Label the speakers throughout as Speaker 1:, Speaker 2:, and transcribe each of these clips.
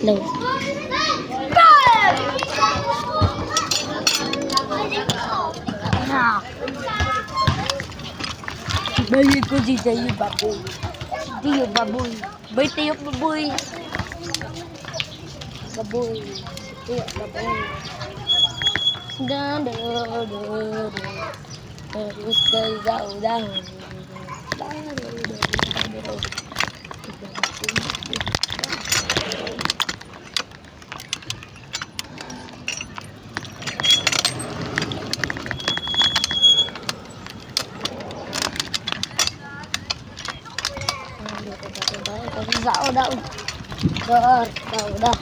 Speaker 1: No. Nah. Bayi ko di tayo baboy. Di baboy. Bay tayo baboy. Baboy. Tayo baboy. Dan dan dan. Terus kayak jauh. Udah.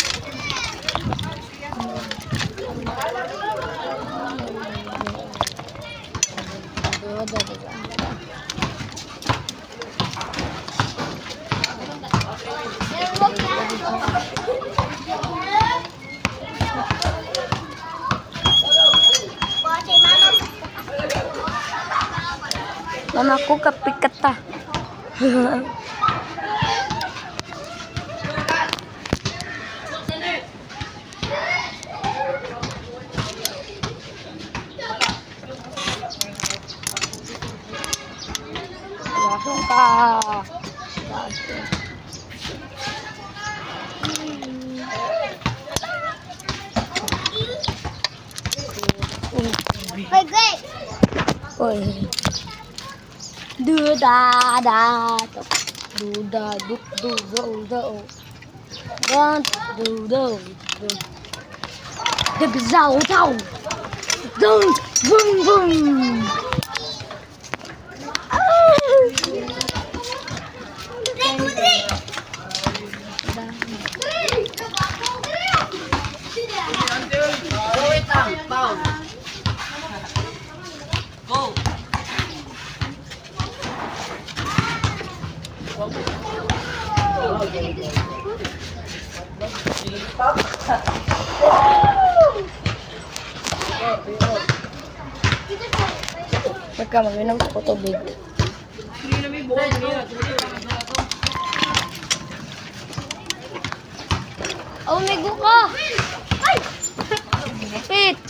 Speaker 1: Mamaku kepiket tah. Langsung kah. Oi. Đưa đà đu đà đúc đu đu được giàu thầu vung vung vung Mereka minum foto big. Oh, may guko. Ay! Pit.